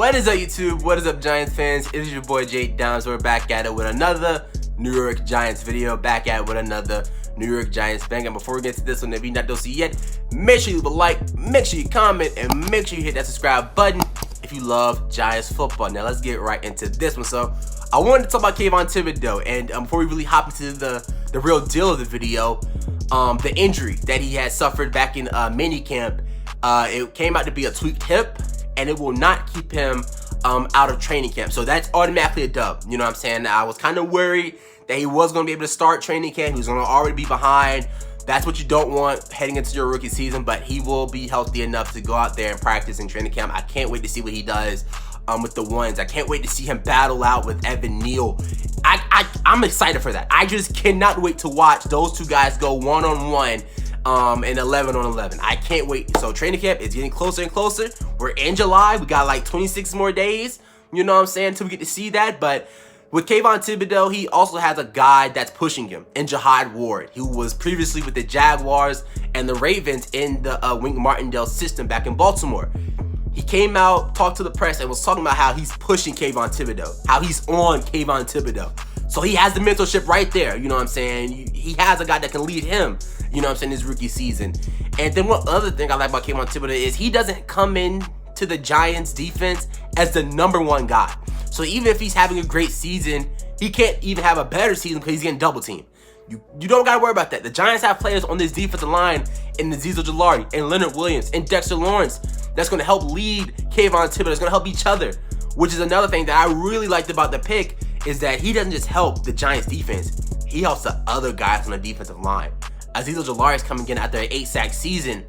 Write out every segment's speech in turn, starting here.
What is up, YouTube? What is up, Giants fans? It is your boy Jay Downs. We're back at it with another New York Giants video. Back at it with another New York Giants bang. And before we get to this one, if you're not see yet, make sure you leave a like, make sure you comment, and make sure you hit that subscribe button if you love Giants football. Now let's get right into this one. So I wanted to talk about KayvonThibodeaux, and before we really hop into the real deal of the video, the injury that he had suffered back in minicamp, it came out to be a tweaked hip, and it will not keep him out of training camp. So that's automatically a dub. You know what I'm saying? I was kind of worried that he was going to be able to start training camp. He was going to already be behind. That's what you don't want heading into your rookie season, but he will be healthy enough to go out there and practice in training camp. I can't wait to see what he does with the ones. I can't wait to see him battle out with Evan Neal. I'm excited for that. I just cannot wait to watch those two guys go one-on-one and 11-on-11. I can't wait. So training camp is getting closer and closer. We're in July. We got like 26 more days, you know what I'm saying, until we get to see that. But with KayvonThibodeaux, he also has a guy that's pushing him in Jihad Ward, who was previously with the Jaguars and the Ravens in the Wink Martindale system back in Baltimore. He came out, talked to the press, and was talking about how he's pushing KayvonThibodeaux, how he's on KayvonThibodeaux. So he has the mentorship right there, you know what I'm saying? He has a guy that can lead him, you know what I'm saying, his rookie season. And then one other thing I like about KayvonThibodeaux is he doesn't come in to the Giants defense as the #1 guy. So even if he's having a great season, he can't even have a better season because he's getting double teamed. You don't gotta worry about that. The Giants have players on this defensive line in Azeez Ojulari and Leonard Williams and Dexter Lawrence that's gonna help lead KayvonThibodeaux. It's gonna help each other, which is another thing that I really liked about the pick, is that he doesn't just help the Giants defense, he helps the other guys on the defensive line. Azeez Ojulari is coming in after an 8-sack season,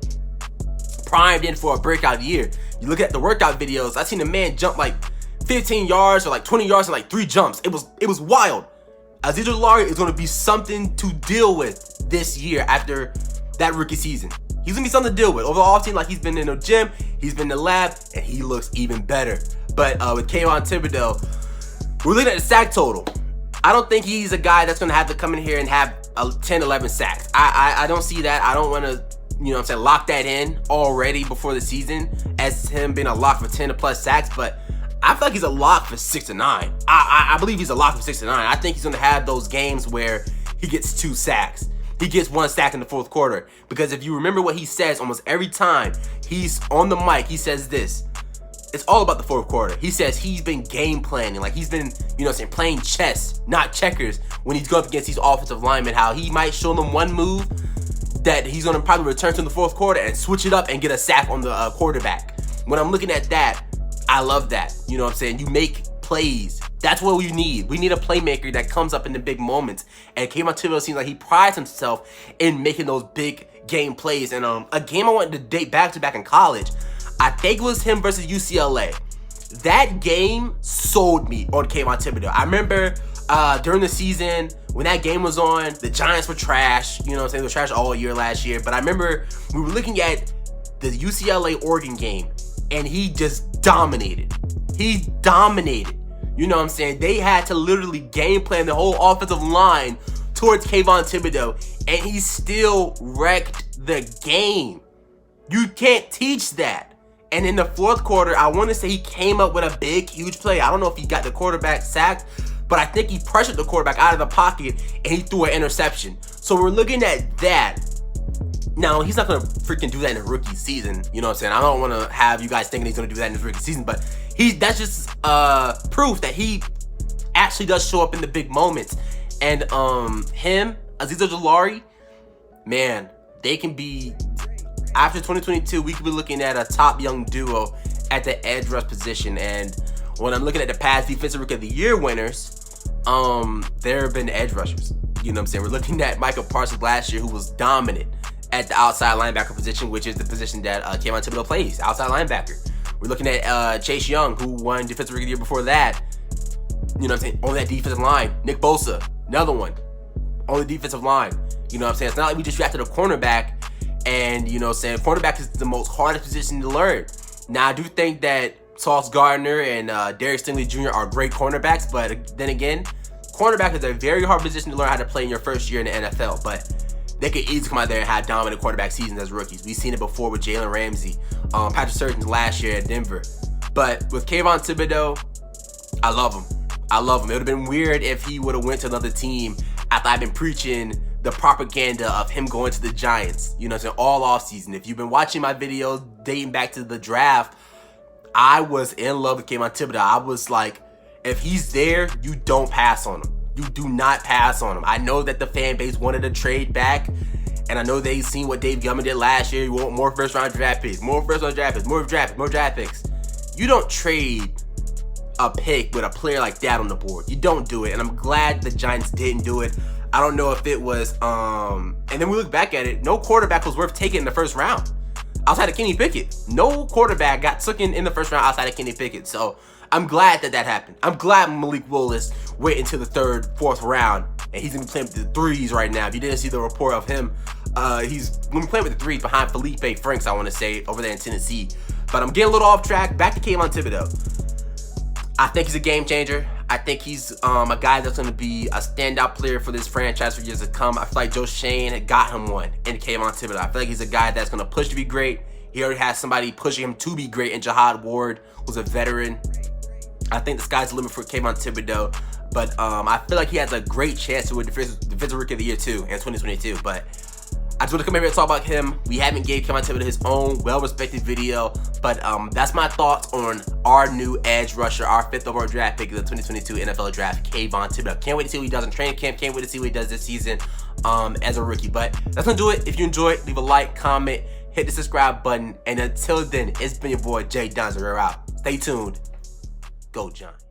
primed in for a breakout year. You look at the workout videos, I seen the man jump like 15 yards or like 20 yards in like 3 jumps. It was wild. Azeez Ojulari is going to be something to deal with this year after that rookie season. He's going to be something to deal with. Over the offseason, like, he's been in the gym, he's been in the lab, and he looks even better. But with KayvonThibodeaux, we're looking at the sack total. I don't think he's a guy that's going to have to come in here and have 10, 11 sacks. I don't see that. I don't want to, you know what I'm saying, lock that in already before the season as him being a lock for 10 plus sacks, but I feel like he's a lock for 6 to 9. I believe he's a lock for 6 to 9. I think he's going to have those games where he gets 2 sacks. He gets 1 sack in the 4th quarter. Because if you remember what he says almost every time he's on the mic, he says this. It's all about the 4th quarter. He says he's been game planning. Like, he's been, you know what I'm saying, playing chess, not checkers, when he's going up against these offensive linemen. How he might show them one move that he's going to probably return to in the 4th quarter and switch it up and get a sack on the quarterback. When I'm looking at that, I love that. You know what I'm saying? You make plays. That's what we need. We need a playmaker that comes up in the big moments. And KayvonThibodeaux seems like he prides himself in making those big game plays. And a game I wanted to date back to back in college, I think it was him versus UCLA. That game sold me on KayvonThibodeaux. I remember during the season when that game was on, the Giants were trash. You know what I'm saying? They were trash all year last year. But I remember we were looking at the UCLA-Oregon game, and he just dominated. He dominated. You know what I'm saying? They had to literally game plan the whole offensive line towards KayvonThibodeaux, and he still wrecked the game. You can't teach that. And in the 4th quarter, I want to say he came up with a big, huge play. I don't know if he got the quarterback sacked, but I think he pressured the quarterback out of the pocket, and he threw an interception. So we're looking at that. Now, he's not going to freaking do that in a rookie season. You know what I'm saying? I don't want to have you guys thinking he's going to do that in his rookie season, but that's just proof that he actually does show up in the big moments. And him, Azeez Ojulari, man, they can be, after 2022, we could be looking at a top young duo at the edge rush position. And when I'm looking at the past Defensive Rookie of the Year winners, there have been edge rushers. You know what I'm saying? We're looking at Micah Parsons last year, who was dominant at the outside linebacker position, which is the position that KayvonThibodeaux plays, outside linebacker. We're looking at Chase Young, who won Defensive Rookie of the Year before that. You know what I'm saying? On that defensive line. Nick Bosa, another one on the defensive line. You know what I'm saying? It's not like we just drafted a cornerback, and, you know what I'm saying, cornerback is the most hardest position to learn. Now, I do think that Sauce Gardner and Derek Stingley Jr. are great cornerbacks, but then again, cornerback is a very hard position to learn how to play in your first year in the NFL, but they could easily come out there and have dominant quarterback seasons as rookies. We've seen it before with Jalen Ramsey, Patrick Surtain last year at Denver. But with Kayvon Thibodeaux, I love him. I love him. It would have been weird if he would have went to another team after I've been preaching the propaganda of him going to the Giants, you know, all offseason. If you've been watching my videos dating back to the draft, I was in love with Kayvon Thibodeaux. I was like, if he's there, you don't pass on him. You do not pass on him. I know that the fan base wanted to trade back, and I know they've seen what Dave Gettleman did last year. You want more first-round draft picks, more first-round draft picks, more draft picks. You don't trade a pick with a player like that on the board. You don't do it, and I'm glad the Giants didn't do it. I don't know if it was, and then we look back at it, no quarterback was worth taking in the first round outside of Kenny Pickett. No quarterback got taken in the first round outside of Kenny Pickett. So I'm glad that happened. I'm glad Malik Willis went into the third, fourth round, and he's gonna be playing with the threes right now. If you didn't see the report of him, he's gonna be playing with the threes behind Felipe Franks, I want to say, over there in Tennessee. But I'm getting a little off track. Back to Kayvon Thibodeaux. I think he's a game changer. I think he's a guy that's going to be a standout player for this franchise for years to come. I feel like Joe Shane had got him one in Kayvon Thibodeaux. I feel like he's a guy that's going to push to be great. He already has somebody pushing him to be great in Jihad Ward, who's a veteran. I think the sky's the limit for Kayvon Thibodeaux. But I feel like he has a great chance to win Defensive Rookie of the Year too in 2022. But I just want to come here and talk about him. We haven't gave Kayvon Thibodeaux his own well-respected video, but that's my thoughts on our new edge rusher, our 5th overall draft pick of the 2022 NFL Draft, Kayvon Thibodeaux. Can't wait to see what he does in training camp. Can't wait to see what he does this season as a rookie. But that's gonna do it. If you enjoyed, leave a like, comment, hit the subscribe button, and until then, it's been your boy Jay Donzer. We're out. Stay tuned. Go Giants.